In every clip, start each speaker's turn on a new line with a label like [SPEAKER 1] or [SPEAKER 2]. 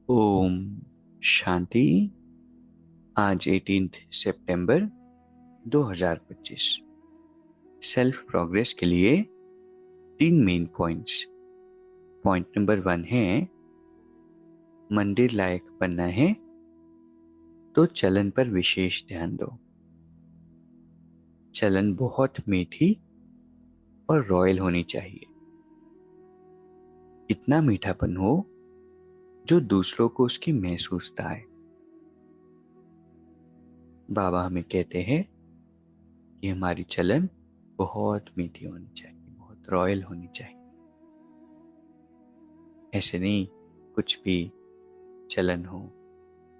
[SPEAKER 1] ओम शांति। आज 18 सितंबर 2025। Self progress के लिए 3 मेन पॉइंट्स। पॉइंट नंबर 1 है, मंदिर लायक बनना है तो चलन पर विशेष ध्यान दो। चलन बहुत मीठी और रॉयल होनी चाहिए। इतना मीठापन हो जो दूसरों को उसकी महसूसता है। बाबा हमें कहते हैं कि हमारी चलन बहुत मीठी होनी चाहिए, बहुत रॉयल होनी चाहिए। ऐसे नहीं कुछ भी चलन हो,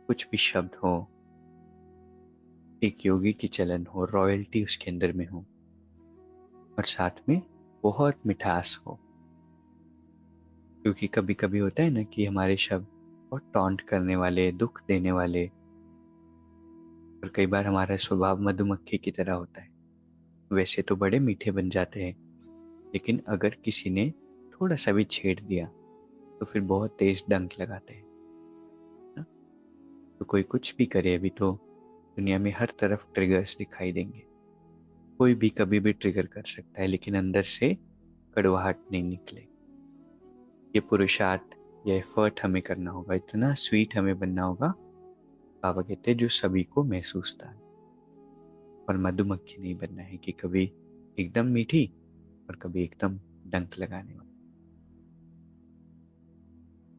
[SPEAKER 1] कुछ भी शब्द हो, एक योगी की चलन हो, रॉयल्टी उसके अंदर में हो और साथ में बहुत मिठास हो। क्योंकि कभी कभी होता है ना कि हमारे शब्द बहुत टॉन्ट करने वाले, दुख देने वाले, और कई बार हमारा स्वभाव मधुमक्खी की तरह होता है। वैसे तो बड़े मीठे बन जाते हैं, लेकिन अगर किसी ने थोड़ा सा भी छेड़ दिया तो फिर बहुत तेज डंक लगाते हैं ना? तो कोई कुछ भी करे, अभी तो दुनिया में हर तरफ ट्रिगर्स दिखाई देंगे। कोई भी कभी भी ट्रिगर कर सकता है, लेकिन अंदर से कड़वाहट नहीं निकले। ये पुरुषार्थ या एफर्ट हमें करना होगा, इतना स्वीट हमें बनना होगा। बाबा कहते हैं जो सभी को महसूस था, और मधुमक्खी नहीं बनना है कि कभी एकदम मीठी और कभी एकदम डंक लगाने वाली।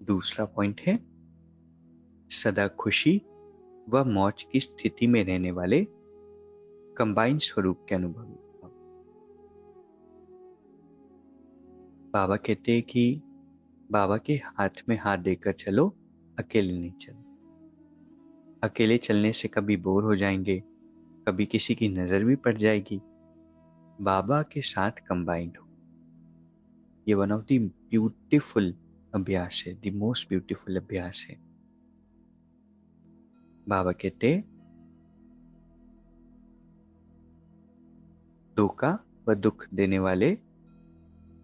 [SPEAKER 1] दूसरा पॉइंट है, सदा खुशी व मौज की स्थिति में रहने वाले कंबाइंड स्वरूप के अनुभवी। बाबा कहते हैं कि बाबा के हाथ में हाथ देकर चलो, अकेले नहीं चलो। अकेले चलने से कभी बोर हो जाएंगे, कभी किसी की नजर भी पड़ जाएगी। बाबा के साथ कंबाइंड हो, ये वन ऑफ द ब्यूटीफुल अभ्यास है, द मोस्ट ब्यूटीफुल अभ्यास है। बाबा कहते धोखा व दुख देने वाले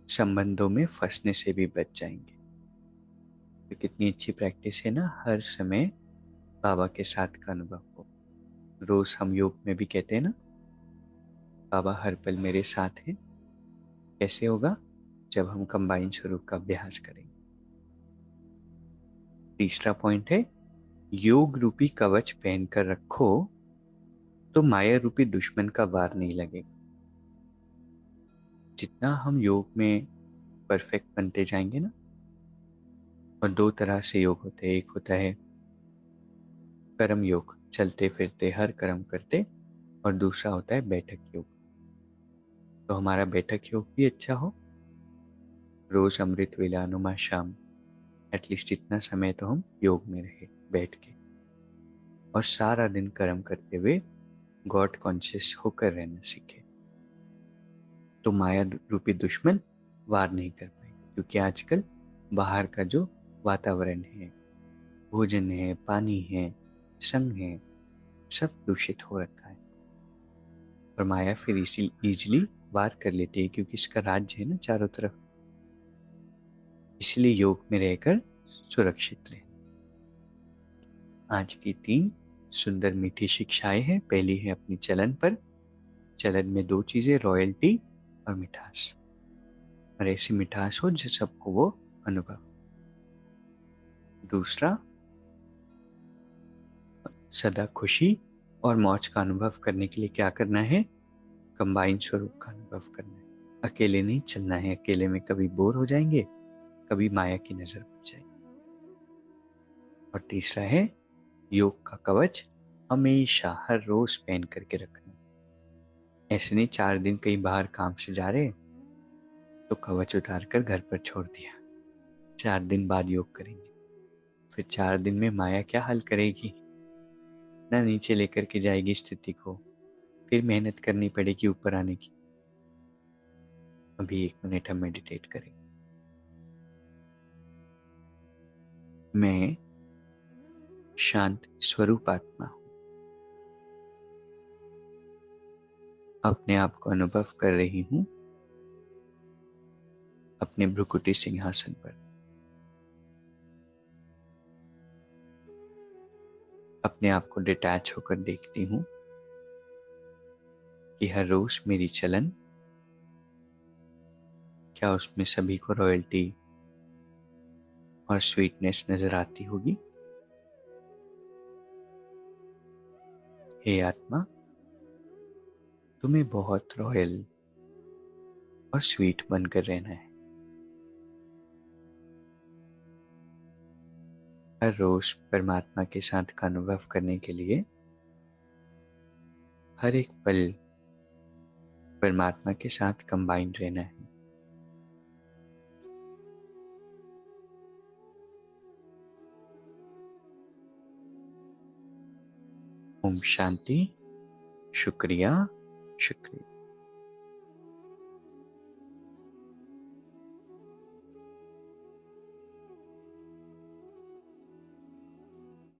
[SPEAKER 1] संबंधों में फंसने से भी बच जाएंगे। तो कितनी अच्छी प्रैक्टिस है ना, हर समय बाबा के साथ का अनुभव हो। रोज हम योग में भी कहते हैं ना, बाबा हर पल मेरे साथ हैं। कैसे होगा? जब हम कंबाइन स्वरूप का अभ्यास करेंगे। तीसरा पॉइंट है, योग रूपी कवच पहनकर रखो तो माया रूपी दुश्मन का वार नहीं लगेगा। जितना हम योग में परफेक्ट बनते जाएंगे ना, और दो तरह से योग होते हैं। एक होता है कर्म योग, चलते फिरते हर कर्म करते, और दूसरा होता है बैठक योग। तो हमारा बैठक योग भी अच्छा हो, रोज अमृत वेला अनुमा शाम, एटलीस्ट इतना समय तो हम योग में रहे बैठ के, और सारा दिन कर्म करते हुए गॉड कॉन्शियस होकर रहना सीखे। तो माया रूपी दुश्मन वार नहीं कर पाएंगे। क्योंकि आजकल बाहर का जो वातावरण है, भोजन है, पानी है, संग है, सब दूषित हो रखा है, और माया फिर इसी इजिली वार कर लेती है, क्योंकि इसका राज्य है ना चारों तरफ। इसलिए योग में रहकर सुरक्षित रहे। आज की 3 सुंदर मीठी शिक्षाएं हैं। पहली है अपनी चलन पर। चलन में 2 चीजें, रॉयल्टी और मिठास, और ऐसी मिठास हो जो सबको वो अनुभव। दूसरा, सदा खुशी और मौज का अनुभव करने के लिए क्या करना है? कंबाइन स्वरूप का अनुभव करना है। अकेले नहीं चलना है। अकेले में कभी बोर हो जाएंगे, कभी माया की नजर पड़ जाएगी। और तीसरा है, योग का कवच हमेशा हर रोज पहन करके रखना। ऐसे नहीं 4 दिन कहीं बाहर काम से जा रहे तो कवच उतार कर घर पर छोड़ दिया, 4 दिन बाद योग करेंगे। फिर 4 दिन में माया क्या हाल करेगी ना, नीचे लेकर के जाएगी स्थिति को। फिर मेहनत करनी पड़ेगी ऊपर आने की। अभी 1 मिनट हम मेडिटेट करेंगे। मैं शांत स्वरूप आत्मा हूं, अपने आप को अनुभव कर रही हूं अपने भ्रुकुटी सिंहासन पर। अपने आप को डिटैच होकर देखती हूँ कि हर रोज मेरी चलन, क्या उसमें सभी को रॉयल्टी और स्वीटनेस नजर आती होगी। हे आत्मा, तुम्हें बहुत रॉयल और स्वीट बनकर रहना है। हर रोज परमात्मा के साथ का अनुभव करने के लिए हर एक पल परमात्मा के साथ कंबाइंड रहना है। ओम शांति। शुक्रिया, शुक्रिया।